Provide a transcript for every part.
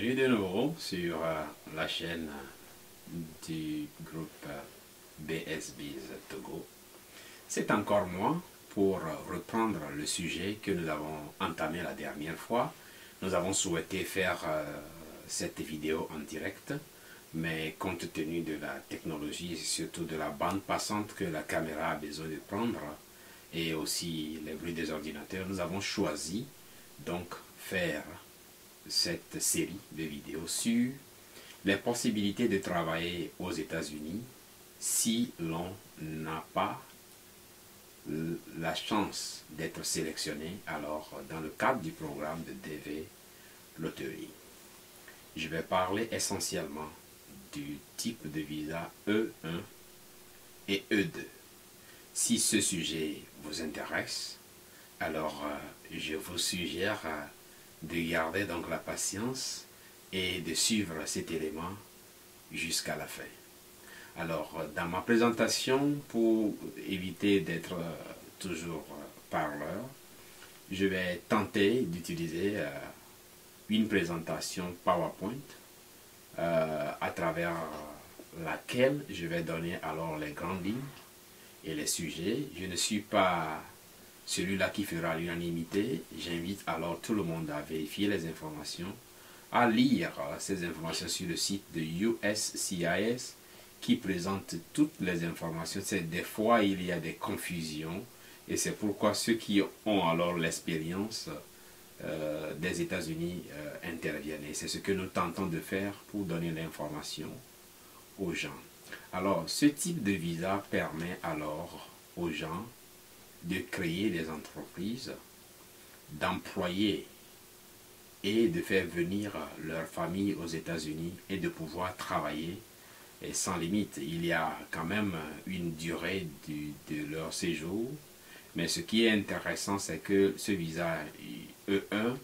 Bienvenue de nouveau sur la chaîne du groupe BSBiz Togo. C'est encore moi pour reprendre le sujet que nous avons entamé la dernière fois. Nous avons souhaité faire cette vidéo en direct, mais compte tenu de la technologie et surtout de la bande passante que la caméra a besoin de prendre et aussi les bruits des ordinateurs, nous avons choisi donc faire cette série de vidéos sur les possibilités de travailler aux États-Unis si l'on n'a pas la chance d'être sélectionné alors dans le cadre du programme de DV Lottery. Je vais parler essentiellement du type de visa E1 et E2. Si ce sujet vous intéresse, alors je vous suggère de garder donc la patience et de suivre cet élément jusqu'à la fin. Alors, dans ma présentation, pour éviter d'être toujours parleur, je vais tenter d'utiliser une présentation PowerPoint à travers laquelle je vais donner alors les grandes lignes et les sujets. Je ne suis pas celui-là qui fera l'unanimité. J'invite alors tout le monde à vérifier les informations, à lire ces informations sur le site de USCIS qui présente toutes les informations. Des fois, il y a des confusions et c'est pourquoi ceux qui ont alors l'expérience des États-Unis interviennent. Et c'est ce que nous tentons de faire pour donner l'information aux gens. Alors, ce type de visa permet alors aux gens de créer des entreprises, d'employer et de faire venir leur famille aux États-Unis et de pouvoir travailler et sans limite. Il y a quand même une durée de leur séjour, mais ce qui est intéressant, c'est que ce visa E1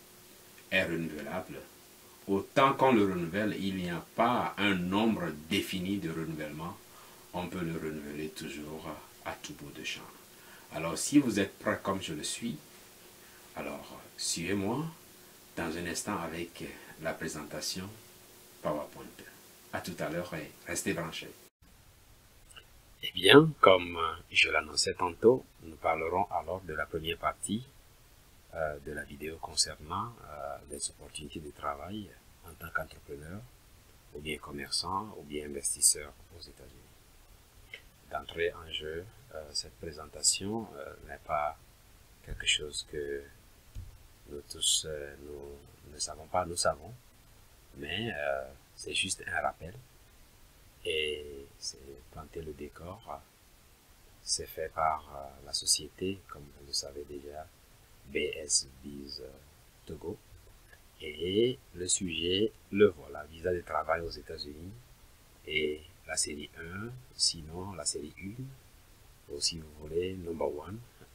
est renouvelable. Autant qu'on le renouvelle, il n'y a pas un nombre défini de renouvellement. On peut le renouveler toujours à tout bout de champ. Alors, si vous êtes prêt comme je le suis, alors suivez-moi dans un instant avec la présentation PowerPoint. À tout à l'heure et restez branchés. Eh bien, comme je l'annonçais tantôt, nous parlerons alors de la première partie de la vidéo concernant les opportunités de travail en tant qu'entrepreneur, ou bien commerçant, ou bien investisseur aux États-Unis. D'entrée en jeu, cette présentation n'est pas quelque chose que nous tous nous ne savons pas, nous savons, mais c'est juste un rappel et c'est planter le décor. C'est fait par la société, comme vous le savez déjà, BSBiz Togo. Et le sujet, le voilà, visa de travail aux États-Unis et la série 1, sinon la série 1, ou si vous voulez, number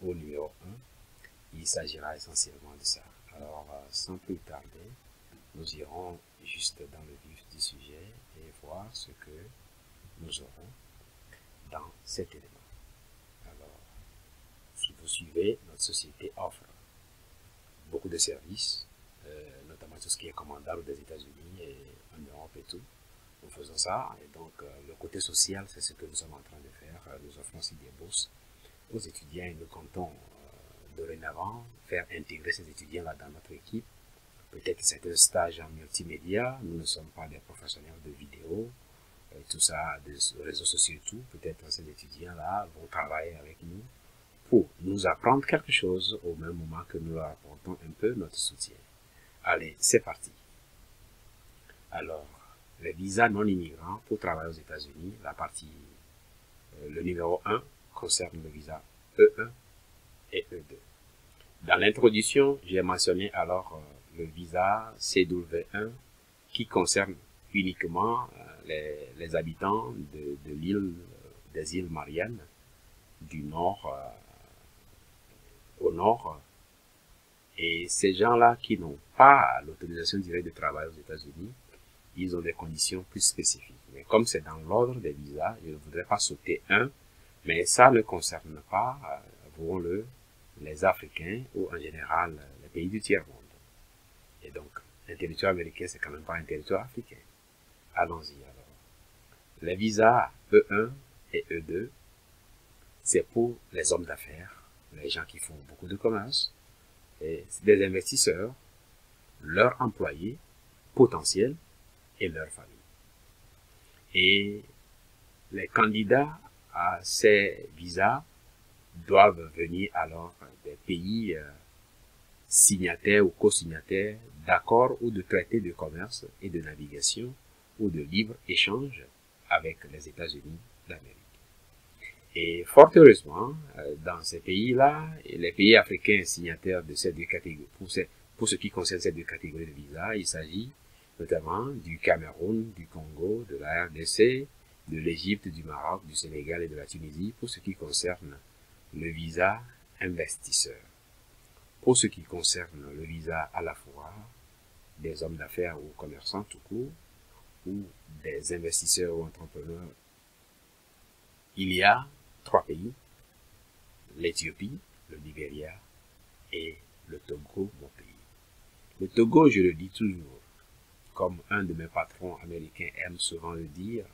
1, au numéro 1, il s'agira essentiellement de ça. Alors, sans plus tarder, nous irons juste dans le vif du sujet et voir ce que nous aurons dans cet élément. Alors, si vous suivez, notre société offre beaucoup de services, notamment tout ce qui est commandable des États-Unis et en Europe et tout. Nous faisons ça et donc le côté social, c'est ce que nous sommes en train de faire. Nous offrons aussi des bourses aux étudiants et nous comptons dorénavant faire intégrer ces étudiants-là dans notre équipe. Peut-être certains stages en multimédia, nous ne sommes pas des professionnels de vidéo, tout ça, des réseaux sociaux et tout. Peut-être ces étudiants-là vont travailler avec nous pour nous apprendre quelque chose au même moment que nous leur apportons un peu notre soutien. Allez, c'est parti. Alors, les visas non immigrants pour travailler aux États-Unis, la partie, le numéro 1 concerne le visa E1 et E2. Dans l'introduction, j'ai mentionné alors le visa CW1 qui concerne uniquement les habitants de l'île, des îles Mariannes du nord au nord. Et ces gens-là qui n'ont pas l'autorisation directe de travail aux États-Unis, ils ont des conditions plus spécifiques. Mais comme c'est dans l'ordre des visas, je ne voudrais pas sauter un, mais ça ne concerne pas, les Africains ou en général les pays du tiers-monde. Et donc, Un territoire américain, c'est quand même pas un territoire africain. Allons-y alors. Les visas E1 et E2, c'est pour les hommes d'affaires, les gens qui font beaucoup de commerce, et des investisseurs, leurs employés potentiels et leurs familles. Et les candidats à ces visas doivent venir alors des pays signataires ou co-signataires d'accords ou de traités de commerce et de navigation ou de libre-échange avec les États-Unis d'Amérique. Et fort heureusement, dans ces pays-là, et les pays africains signataires de ces deux catégories, pour ce qui concerne ces deux catégories de visas, il s'agit notamment du Cameroun, du Congo, de la RDC, de l'Égypte, du Maroc, du Sénégal et de la Tunisie, pour ce qui concerne le visa investisseur. Pour ce qui concerne le visa à la fois des hommes d'affaires ou commerçants tout court, ou des investisseurs ou entrepreneurs, il y a 3 pays, l'Éthiopie, le Libéria et le Togo, mon pays. Le Togo, je le dis toujours, comme un de mes patrons américains aime souvent le dire,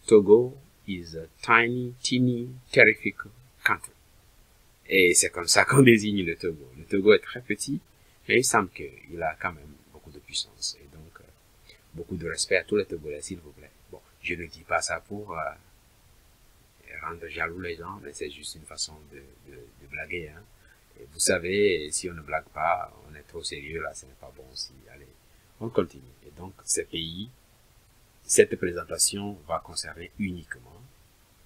Togo is a tiny, teeny, terrific country. Et c'est comme ça qu'on désigne le Togo. Le Togo est très petit, mais il semble qu'il a quand même beaucoup de puissance. Et donc, beaucoup de respect à tous les Togolais, s'il vous plaît. Bon, je ne dis pas ça pour rendre jaloux les gens, mais c'est juste une façon de blaguer. Hein. Et vous savez, si on ne blague pas, on est trop sérieux, là, ce n'est pas bon aussi. Allez, on continue. Et donc, ces pays, cette présentation va concerner uniquement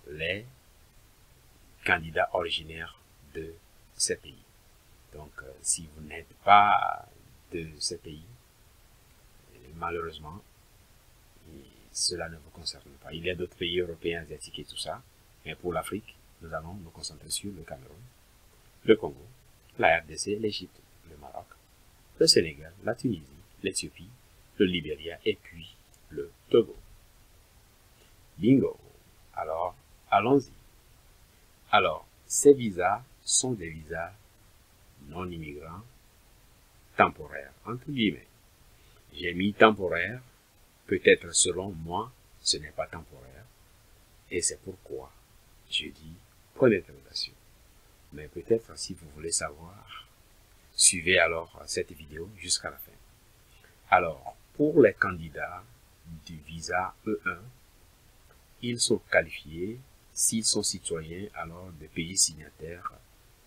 les candidats originaires de ces pays. Donc, si vous n'êtes pas de ces pays, malheureusement, cela ne vous concerne pas. Il y a d'autres pays européens, asiatiques et tout ça, mais pour l'Afrique, nous allons nous concentrer sur le Cameroun, le Congo, la RDC, l'Égypte, le Maroc, le Sénégal, la Tunisie, l'Éthiopie, le Libéria et puis le Togo. Bingo! Alors, allons-y. Alors, ces visas sont des visas non immigrants temporaires, entre guillemets. J'ai mis temporaire, peut-être selon moi, ce n'est pas temporaire, et c'est pourquoi je dis point d'interrogation. Mais peut-être si vous voulez savoir, suivez alors cette vidéo jusqu'à la fin. Alors, pour les candidats du visa E1, ils sont qualifiés s'ils sont citoyens alors des pays signataires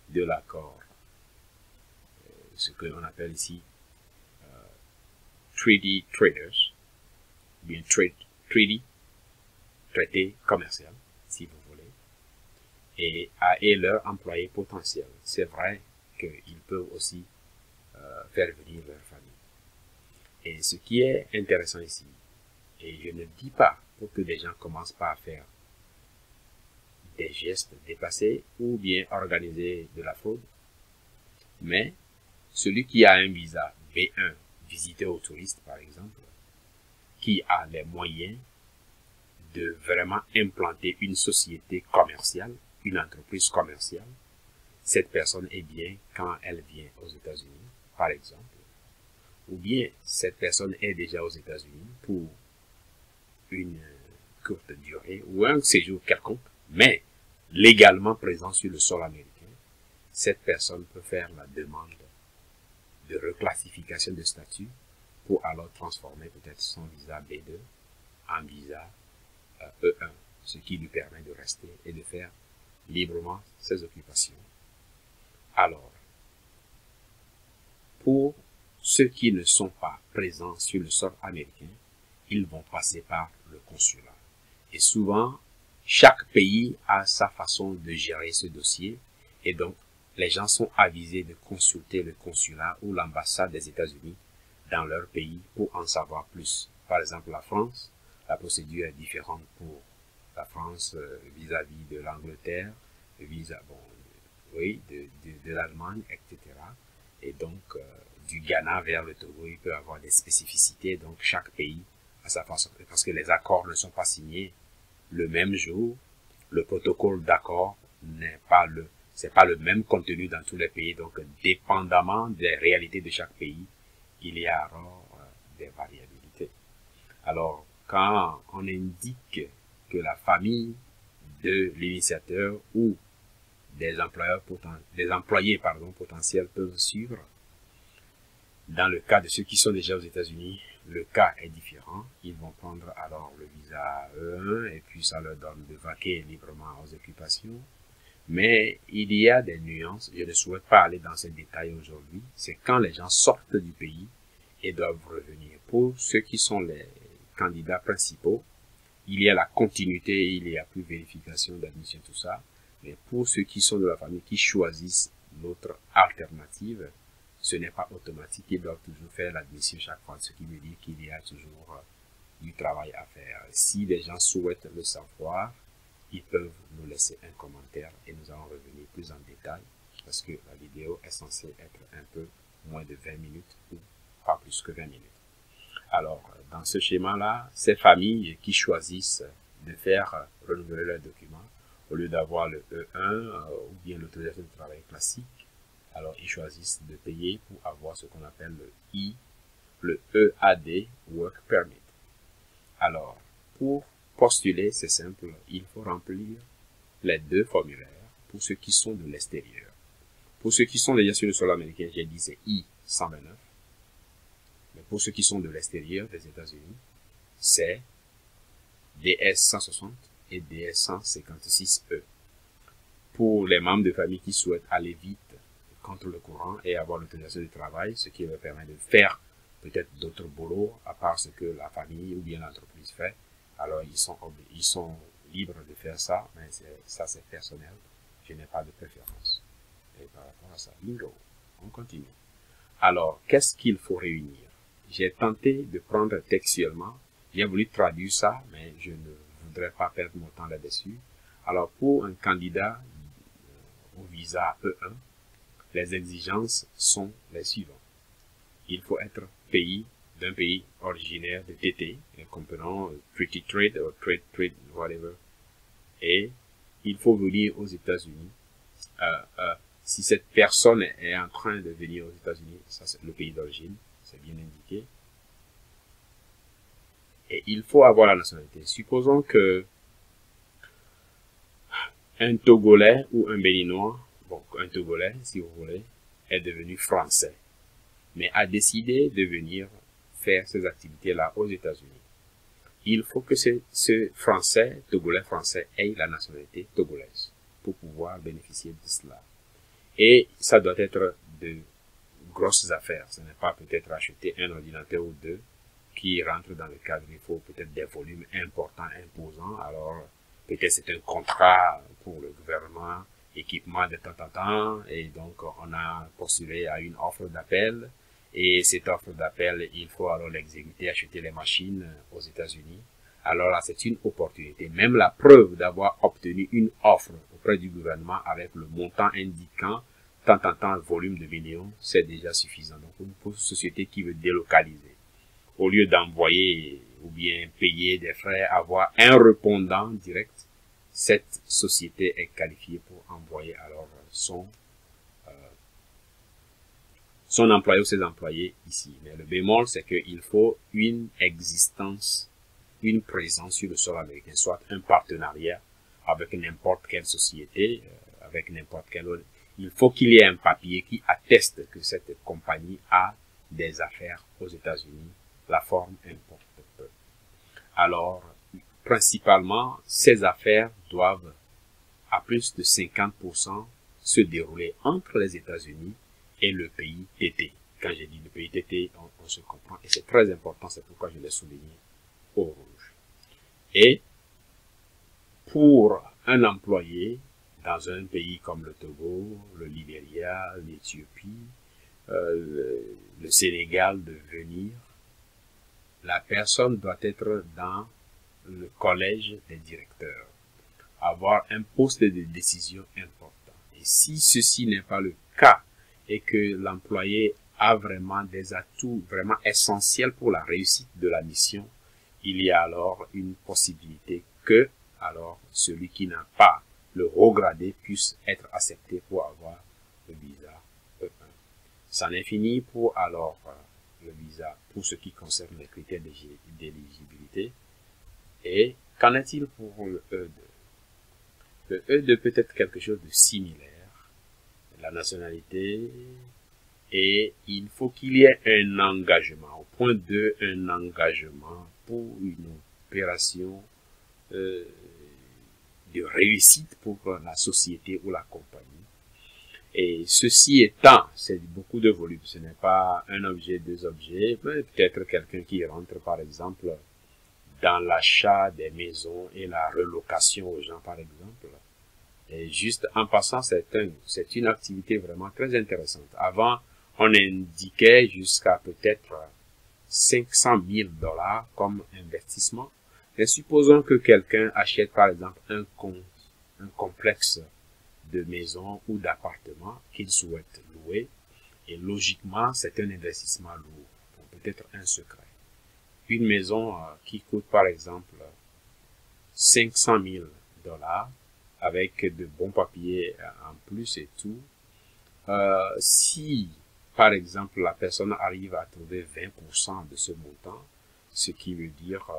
de l'accord, ce que l'on appelle ici Treaty Traders, bien Treaty, traité commercial, si vous voulez, et leurs employés potentiels. C'est vrai qu'ils peuvent aussi faire venir leur famille. Et ce qui est intéressant ici, et je ne dis pas pour que les gens commencent pas à faire des gestes déplacés ou bien organiser de la fraude, mais celui qui a un visa B1, visiteur aux touristes par exemple, qui a les moyens de vraiment implanter une société commerciale, une entreprise commerciale, cette personne est bien quand elle vient aux États-Unis, par exemple, ou bien cette personne est déjà aux États-Unis pour une courte durée ou un séjour quelconque, mais légalement présent sur le sol américain, cette personne peut faire la demande de reclassification de statut pour alors transformer peut-être son visa B2 en visa E1, ce qui lui permet de rester et de faire librement ses occupations. Alors, pour ceux qui ne sont pas présents sur le sol américain, ils vont passer par le consulat. Et souvent, chaque pays a sa façon de gérer ce dossier et donc les gens sont avisés de consulter le consulat ou l'ambassade des États-Unis dans leur pays pour en savoir plus. Par exemple, la France, la procédure est différente pour la France vis-à-vis de l'Angleterre, de l'Allemagne, etc. Et donc, du Ghana vers le Togo, il peut y avoir des spécificités. Donc, chaque pays a sa façon, parce que les accords ne sont pas signés le même jour. Le protocole d'accord c'est pas le même contenu dans tous les pays. Donc, dépendamment des réalités de chaque pays, il y a alors des variabilités. Alors, quand on indique que la famille de l'initiateur ou des employés potentiels peuvent suivre, dans le cas de ceux qui sont déjà aux États-Unis, le cas est différent. Ils vont prendre alors le visa E1 et puis ça leur donne de vaquer librement aux occupations. Mais il y a des nuances, je ne souhaite pas aller dans ces détails aujourd'hui, c'est quand les gens sortent du pays et doivent revenir. Pour ceux qui sont les candidats principaux, il y a la continuité, il y a plus vérification d'admission, tout ça. Mais pour ceux qui sont de la famille, qui choisissent l'autre alternative, ce n'est pas automatique, ils doivent toujours faire l'admission chaque fois, ce qui veut dire qu'il y a toujours du travail à faire. Si les gens souhaitent le savoir, ils peuvent nous laisser un commentaire et nous allons revenir plus en détail parce que la vidéo est censée être un peu moins de 20 minutes ou pas plus que 20 minutes. Alors, dans ce schéma-là, ces familles qui choisissent de faire renouveler leurs documents, au lieu d'avoir le E1 ou bien l'autorisation de travail classique, alors ils choisissent de payer pour avoir ce qu'on appelle le EAD, Work Permit. Alors, pour postuler, c'est simple, il faut remplir les deux formulaires pour ceux qui sont de l'extérieur. Pour ceux qui sont déjà sur le sol américain, j'ai dit c'est I-129. Mais pour ceux qui sont de l'extérieur des États-Unis, c'est DS-160 et DS-156E. Pour les membres de famille qui souhaitent aller vite contre le courant et avoir l'autorisation de travail, ce qui leur permet de faire peut-être d'autres boulots à part ce que la famille ou bien l'entreprise fait, alors ils sont libres de faire ça, mais ça c'est personnel, je n'ai pas de préférence. Et par rapport à ça, bingo, on continue. Alors, qu'est-ce qu'il faut réunir? J'ai tenté de prendre textuellement, j'ai voulu traduire ça, mais je ne voudrais pas perdre mon temps là-dessus. Alors, pour un candidat au visa E1, les exigences sont les suivantes. Il faut être d'un pays originaire de TT, comprenant Treaty Trade ou Trade, whatever. Et il faut venir aux États-Unis. Si cette personne est en train de venir aux États-Unis, ça c'est le pays d'origine, c'est bien indiqué. Et il faut avoir la nationalité. Supposons que un Togolais ou un Béninois, bon, un Togolais, si vous voulez, est devenu français, mais a décidé de venir faire ces activités-là aux États-Unis. Il faut que ce français, Togolais français, ait la nationalité togolaise pour pouvoir bénéficier de cela. Et ça doit être de grosses affaires. Ce n'est pas peut-être acheter un ordinateur ou deux qui rentre dans le cadre. Il faut peut-être des volumes importants, imposants. Alors, peut-être c'est un contrat pour le gouvernement, équipement de temps en temps. Et donc, on a postulé à une offre d'appel. Et cette offre d'appel, il faut alors l'exécuter, acheter les machines aux États-Unis. Alors là, c'est une opportunité. Même la preuve d'avoir obtenu une offre auprès du gouvernement avec le montant indiquant tant en tant volume de millions, c'est déjà suffisant. Donc, pour une société qui veut délocaliser, au lieu d'envoyer ou bien payer des frais, avoir un répondant direct, cette société est qualifiée pour envoyer alors son employé ou ses employés ici. Mais le bémol, c'est qu'il faut une existence, une présence sur le sol américain, soit un partenariat avec n'importe quelle société, avec n'importe quelle autre. Il faut qu'il y ait un papier qui atteste que cette compagnie a des affaires aux États-Unis. La forme importe peu. Alors, principalement, ces affaires doivent, à plus de 50%, se dérouler entre les États-Unis et le pays TT. Quand j'ai dit le pays TT, on se comprend. Et c'est très important, c'est pourquoi je l'ai souligné au rouge. Et pour un employé dans un pays comme le Togo, le Libéria, l'Éthiopie, le Sénégal de venir, la personne doit être dans le collège des directeurs, avoir un poste de décision important. Et si ceci n'est pas le cas et que l'employé a vraiment des atouts vraiment essentiels pour la réussite de la mission, il y a alors une possibilité que alors celui qui n'a pas le haut gradé puisse être accepté pour avoir le visa E1. Ça n'est fini pour alors le visa pour ce qui concerne les critères d'éligibilité. Et qu'en est-il pour le E2? Le E2 peut être quelque chose de similaire, la nationalité, et il faut qu'il y ait un engagement. Au point 2, un engagement pour une opération de réussite pour la société ou la compagnie. Et ceci étant, c'est beaucoup de volume. Ce n'est pas un objet, deux objets, mais peut-être quelqu'un qui rentre, par exemple, dans l'achat des maisons et la relocation aux gens, par exemple. Et juste en passant, c'est une activité vraiment très intéressante. Avant, on indiquait jusqu'à peut-être 500 000 $ comme investissement. Mais supposons que quelqu'un achète, par exemple, un complexe de maisons ou d'appartements qu'il souhaite louer. Et logiquement, c'est un investissement lourd. Bon, peut-être un secret. Une maison qui coûte, par exemple, 500 000 $ avec de bons papiers en plus et tout. Si, par exemple, la personne arrive à trouver 20% de ce montant, ce qui veut dire,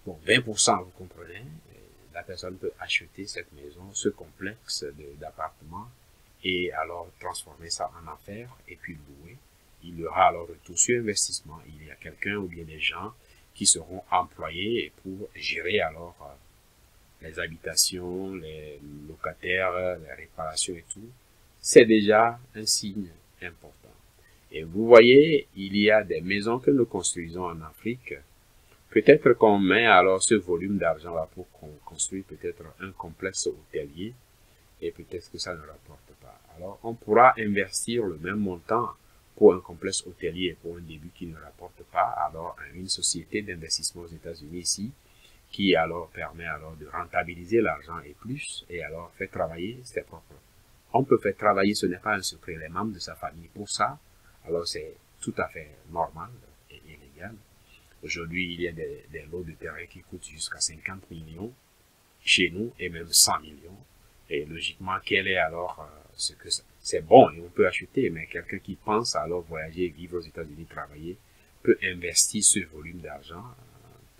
bon, 20%, vous comprenez, la personne peut acheter cette maison, ce complexe d'appartements, et alors transformer ça en affaires, et puis louer. Il y aura alors retour sur investissement. Il y a quelqu'un ou bien des gens qui seront employés pour gérer alors les habitations, les locataires, les réparations et tout. C'est déjà un signe important. Et vous voyez, il y a des maisons que nous construisons en Afrique. Peut-être qu'on met alors ce volume d'argent-là pour qu'on construise peut-être un complexe hôtelier et peut-être que ça ne rapporte pas. Alors, on pourra investir le même montant pour un complexe hôtelier pour un début qui ne rapporte pas, alors à une société d'investissement aux États-Unis ici, qui alors permet alors de rentabiliser l'argent et plus, et alors fait travailler ses propres. On peut faire travailler, ce n'est pas un secret, les membres de sa famille pour ça, alors c'est tout à fait normal et illégal. Aujourd'hui, il y a des lots de terrain qui coûtent jusqu'à 50 millions chez nous et même 100 millions. Et logiquement, quel est alors ce que c'est bon et on peut acheter, mais quelqu'un qui pense alors voyager, vivre aux États-Unis, travailler, peut investir ce volume d'argent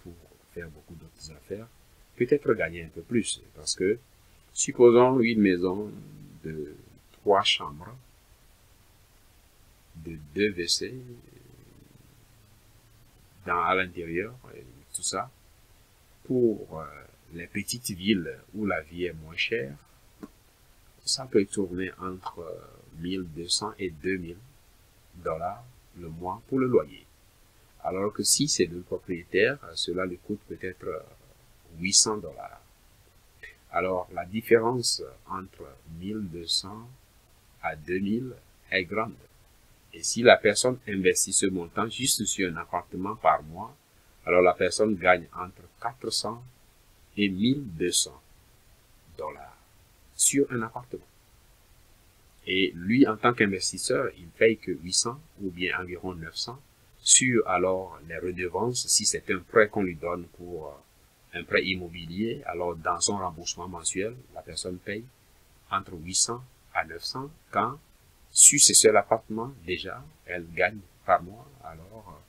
pour faire beaucoup d'autres affaires, peut-être gagner un peu plus. Parce que, supposons une maison de 3 chambres, de 2 WC, à l'intérieur, tout ça, pour les petites villes où la vie est moins chère, ça peut tourner entre 1200 et 2000 $ le mois pour le loyer. Alors que si c'est deux propriétaires, cela lui coûte peut-être 800 $. Alors la différence entre 1200 à 2000 est grande. Et si la personne investit ce montant juste sur un appartement par mois, alors la personne gagne entre 400 et 1200 $ sur un appartement. Et lui, en tant qu'investisseur, il paye que 800 ou bien environ 900 sur alors les redevances, si c'est un prêt qu'on lui donne pour un prêt immobilier, alors dans son remboursement mensuel, la personne paye entre 800 à 900 quand sur ce seul appartement, déjà, elle gagne par mois, alors,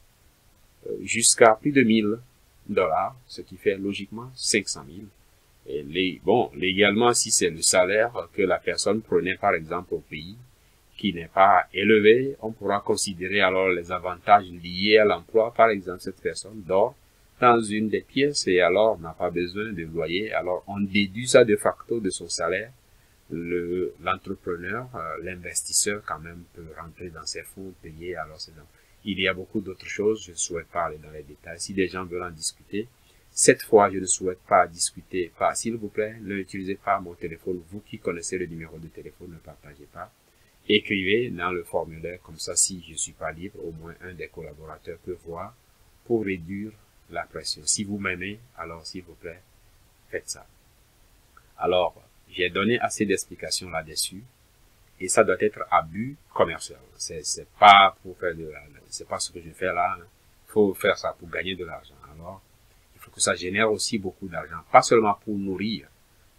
jusqu'à plus de 1000 $, ce qui fait logiquement 500 000. Et légalement, si c'est le salaire que la personne prenait, par exemple, au pays, qui n'est pas élevé, on pourra considérer alors les avantages liés à l'emploi. Par exemple, cette personne dort dans une des pièces et alors n'a pas besoin de loyer. Alors, on déduit ça de facto de son salaire. L'entrepreneur, l'investisseur quand même peut rentrer dans ses fonds, payer. Alors il y a beaucoup d'autres choses, je ne souhaite pas aller dans les détails. Si des gens veulent en discuter, cette fois je ne souhaite pas discuter, s'il vous plaît, n'utilisez pas mon téléphone, vous qui connaissez le numéro de téléphone, ne partagez pas. Écrivez dans le formulaire, comme ça si je ne suis pas libre, au moins un des collaborateurs peut voir pour réduire la pression. Si vous m'aimez, alors s'il vous plaît, faites ça. Alors, j'ai donné assez d'explications là-dessus, et ça doit être à but commercial. C'est pas pour faire c'est pas ce que je fais là. Il faut faire ça pour gagner de l'argent. Alors, il faut que ça génère aussi beaucoup d'argent, pas seulement pour nourrir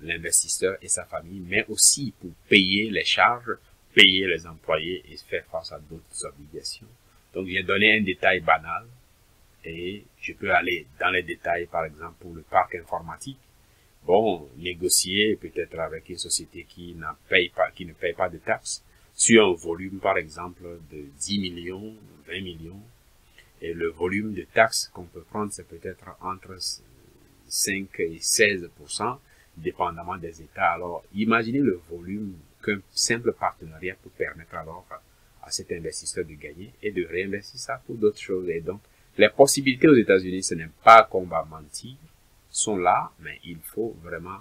l'investisseur et sa famille, mais aussi pour payer les charges, payer les employés et faire face à d'autres obligations. Donc, j'ai donné un détail banal et je peux aller dans les détails, par exemple, pour le parc informatique. Bon, négocier peut-être avec une société qui ne paye pas de taxes sur un volume, par exemple, de 10 millions, 20 millions. Et le volume de taxes qu'on peut prendre, c'est peut-être entre 5 et 16%, dépendamment des États. Alors, imaginez le volume qu'un simple partenariat peut permettre alors à cet investisseur de gagner et de réinvestir ça pour d'autres choses. Et donc, les possibilités aux États-Unis, ce n'est pas qu'on va mentir, sont là, mais il faut vraiment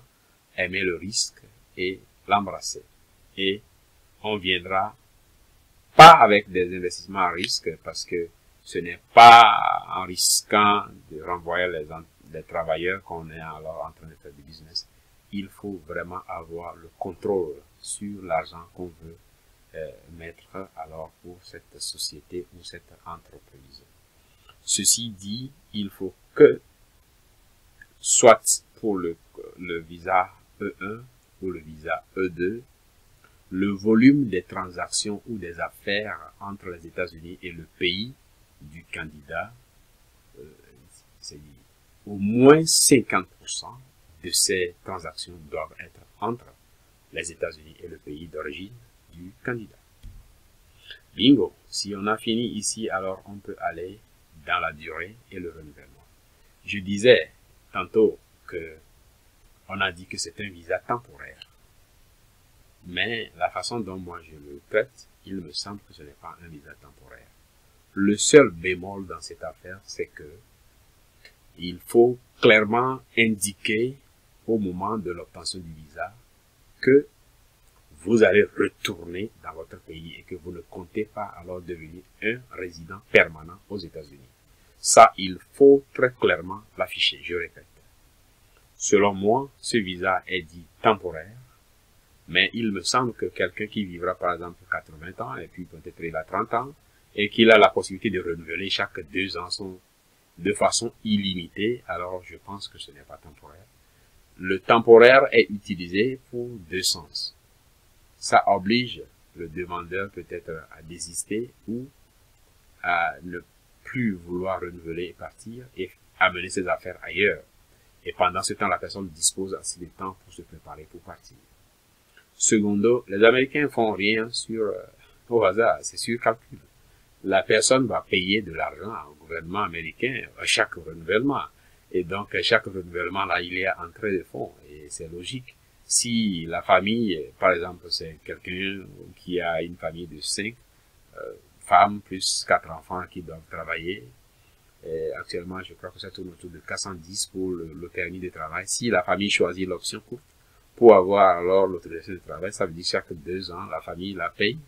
aimer le risque et l'embrasser. Et on viendra pas avec des investissements à risque parce que ce n'est pas en risquant de renvoyer les travailleurs qu'on est alors en train de faire du business. Il faut vraiment avoir le contrôle sur l'argent qu'on veut mettre alors pour cette société ou cette entreprise. Ceci dit, il faut que, soit pour le visa E1 ou le visa E2, le volume des transactions ou des affaires entre les États-Unis et le pays du candidat, c'est au moins 50% de ces transactions doivent être entre les États-Unis et le pays d'origine du candidat. Bingo! Si on a fini ici, alors on peut aller dans la durée et le renouvellement. Je disais tantôt que on a dit que c'est un visa temporaire. Mais la façon dont moi je le traite, il me semble que ce n'est pas un visa temporaire. Le seul bémol dans cette affaire, c'est que il faut clairement indiquer au moment de l'obtention du visa que vous allez retourner dans votre pays et que vous ne comptez pas alors devenir un résident permanent aux États-Unis. Ça, il faut très clairement l'afficher, je répète. Selon moi, ce visa est dit temporaire, mais il me semble que quelqu'un qui vivra par exemple 80 ans et puis peut-être il a 30 ans et qu'il a la possibilité de renouveler chaque 2 ans de façon illimitée, alors je pense que ce n'est pas temporaire. Le temporaire est utilisé pour 2 sens. Ça oblige le demandeur peut-être à désister ou à ne plus vouloir renouveler et partir et amener ses affaires ailleurs. Et pendant ce temps, la personne dispose assez de temps pour se préparer pour partir. Secondo, les Américains font rien au hasard, c'est sur calcul. La personne va payer de l'argent au gouvernement américain à chaque renouvellement. Et donc, à chaque renouvellement, là, il y a entrée de fonds. Et c'est logique. Si la famille, par exemple, c'est quelqu'un qui a une famille de 5 femmes plus 4 enfants qui doivent travailler, et actuellement, je crois que ça tourne autour de 410 pour le permis de travail. Si la famille choisit l'option courte pour avoir alors l'autorisation de travail, ça veut dire chaque 2 ans, la famille la paye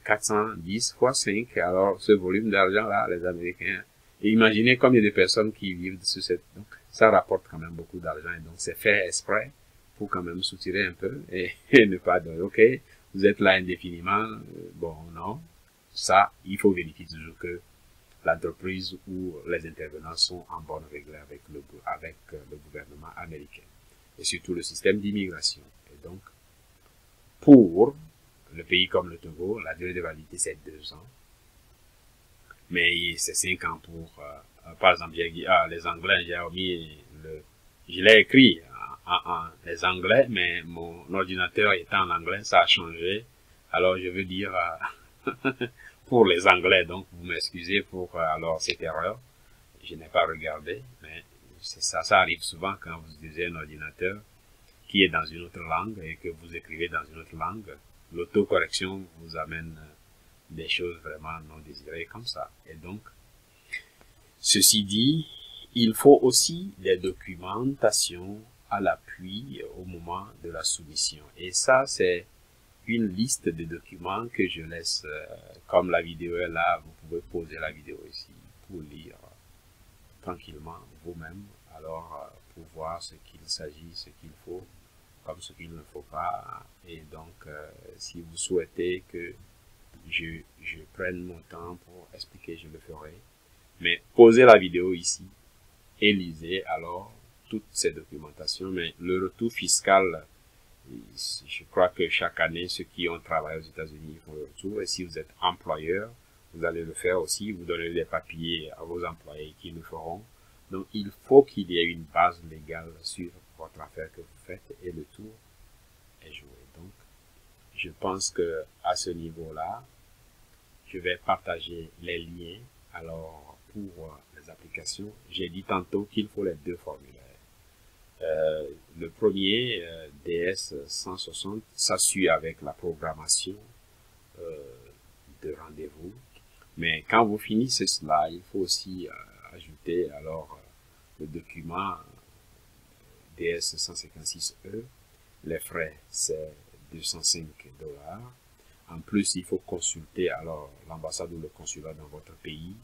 410 fois 5. Alors, ce volume d'argent-là, les Américains, et imaginez combien de personnes qui vivent sur cette... Donc, ça rapporte quand même beaucoup d'argent. Et donc, c'est fait exprès pour quand même soutirer un peu et ne pas dire, OK, vous êtes là indéfiniment. Bon, non. Ça, il faut vérifier toujours que l'entreprise ou les intervenants sont en bonne règle avec le gouvernement américain. Et surtout le système d'immigration. Et donc, pour le pays comme le Togo, la durée de validité, c'est 2 ans. Mais c'est 5 ans pour, par exemple, les Anglais, je l'ai écrit en les Anglais, mais mon ordinateur étant en anglais, ça a changé. Alors, je veux dire, pour les Anglais, donc, vous m'excusez pour, alors, cette erreur. Je n'ai pas regardé, mais c'est ça, ça arrive souvent quand vous utilisez un ordinateur qui est dans une autre langue et que vous écrivez dans une autre langue. L'autocorrection vous amène des choses vraiment non désirées comme ça. Et donc, ceci dit, il faut aussi des documentations à l'appui au moment de la soumission. Et ça, c'est une liste de documents que je laisse, comme la vidéo est là, vous pouvez poser la vidéo ici pour lire tranquillement vous-même, alors pour voir ce qu'il s'agit, ce qu'il faut, comme ce qu'il ne faut pas. Et donc, si vous souhaitez que je prenne mon temps pour expliquer, je le ferai. Mais posez la vidéo ici et lisez alors toutes ces documentations. Mais le retour fiscal Je crois que chaque année, ceux qui ont travaillé aux États-Unis font le retour. Et si vous êtes employeur, vous allez le faire aussi. Vous donnez des papiers à vos employés qui le feront. Donc, il faut qu'il y ait une base légale sur votre affaire que vous faites et le tour est joué. Donc, je pense que à ce niveau-là, je vais partager les liens. Alors, pour les applications, j'ai dit tantôt qu'il faut les deux formulaires. Le premier, DS 160, s'assure avec la programmation de rendez-vous. Mais quand vous finissez cela, il faut aussi ajouter alors le document DS 156E. Les frais, c'est 205 $. En plus, il faut consulter alors l'ambassade ou le consulat dans votre pays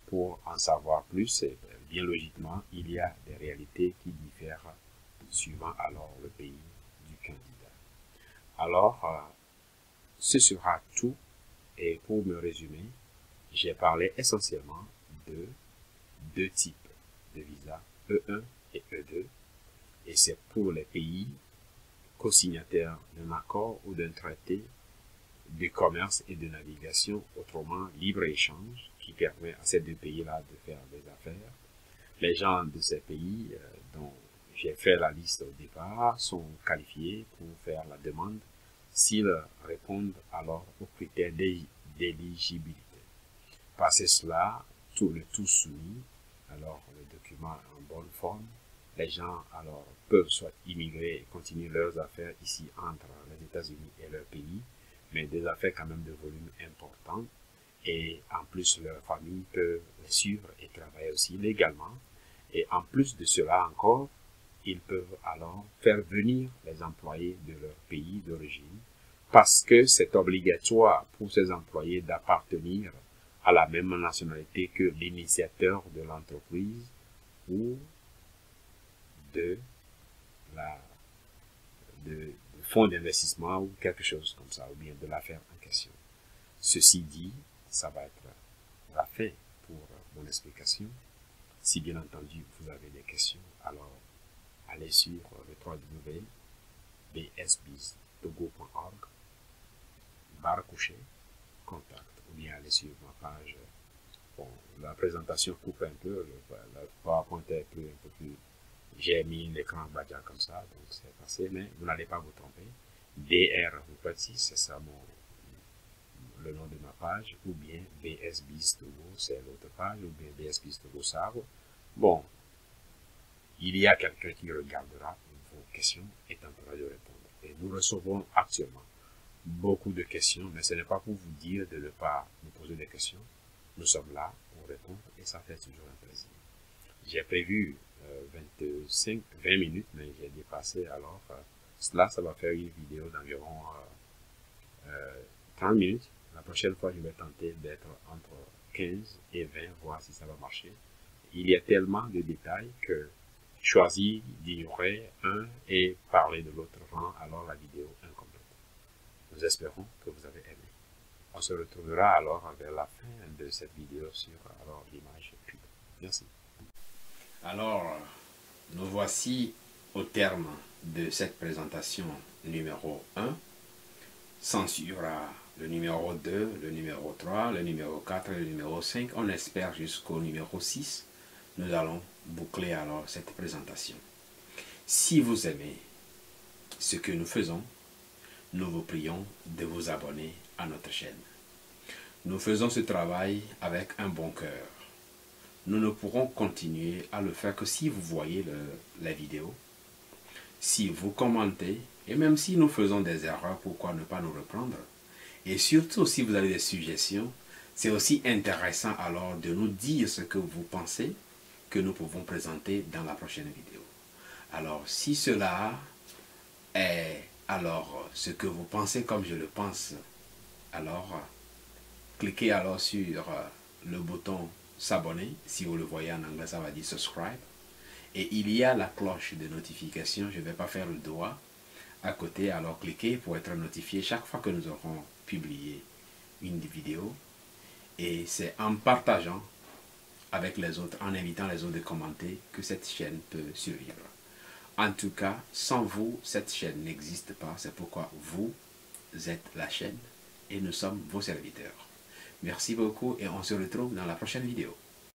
pour en savoir plus. Et bien logiquement, il y a des réalités qui diffèrent suivant alors le pays du candidat. Alors, ce sera tout. Et pour me résumer, j'ai parlé essentiellement de deux types de visas, E1 et E2. Et c'est pour les pays co-signataires d'un accord ou d'un traité de commerce et de navigation, autrement libre-échange, qui permet à ces deux pays-là de faire des affaires. Les gens de ces pays dont j'ai fait la liste au départ sont qualifiés pour faire la demande s'ils répondent alors aux critères d'éligibilité. Passer cela, le tout soumis, alors le document en bonne forme, les gens alors peuvent soit immigrer et continuer leurs affaires ici entre les États-Unis et leur pays, mais des affaires quand même de volume important, et en plus leur famille peut les suivre et travailler aussi légalement, et en plus de cela encore, ils peuvent alors faire venir les employés de leur pays d'origine, parce que c'est obligatoire pour ces employés d'appartenir à la même nationalité que l'initiateur de l'entreprise ou de fonds d'investissement ou quelque chose comme ça, ou bien de l'affaire en question. Ceci dit, ça va être la fin pour mon explication. Si bien entendu vous avez des questions, alors allez sur le www.bsbiztogo.org /contact, ou bien allez sur ma page. Bon, la présentation coupe un peu, le PowerPoint est un peu plus. J'ai mis l'écran Badja comme ça, donc c'est passé, mais vous n'allez pas vous tromper. DR Rupati, c'est ça le nom de ma page, ou bien BSBiz Togo, c'est l'autre page, ou bien BSBiz Togo Savo. Bon, il y a quelqu'un qui regardera vos questions et tentera de répondre. Et nous recevons actuellement beaucoup de questions, mais ce n'est pas pour vous dire de ne pas nous poser des questions. Nous sommes là pour répondre et ça fait toujours un plaisir. J'ai prévu 20 minutes, mais j'ai dépassé, alors cela, ça va faire une vidéo d'environ 30 minutes. La prochaine fois, je vais tenter d'être entre 15 et 20, voir si ça va marcher. Il y a tellement de détails que choisir d'ignorer un et parler de l'autre rend alors la vidéo incomplète. Nous espérons que vous avez aimé. On se retrouvera alors vers la fin de cette vidéo sur l'image pub. Merci. Alors, nous voici au terme de cette présentation numéro 1. S'ensuivra le numéro 2, le numéro 3, le numéro 4 et le numéro 5. On espère jusqu'au numéro 6. Nous allons boucler alors cette présentation. Si vous aimez ce que nous faisons, nous vous prions de vous abonner à notre chaîne. Nous faisons ce travail avec un bon cœur. Nous ne pourrons continuer à le faire que si vous voyez la vidéo, si vous commentez, et même si nous faisons des erreurs, pourquoi ne pas nous reprendre? Et surtout, si vous avez des suggestions, c'est aussi intéressant alors de nous dire ce que vous pensez que nous pouvons présenter dans la prochaine vidéo. Alors, si cela est alors ce que vous pensez comme je le pense, alors cliquez alors sur le bouton s'abonner. Si vous le voyez en anglais, ça va dire subscribe. Et il y a la cloche de notification, je ne vais pas faire le doigt à côté, alors cliquez pour être notifié chaque fois que nous aurons publié une vidéo. Et c'est en partageant avec les autres, en invitant les autres à commenter, que cette chaîne peut survivre. En tout cas, sans vous, cette chaîne n'existe pas. C'est pourquoi vous êtes la chaîne et nous sommes vos serviteurs. Merci beaucoup et on se retrouve dans la prochaine vidéo.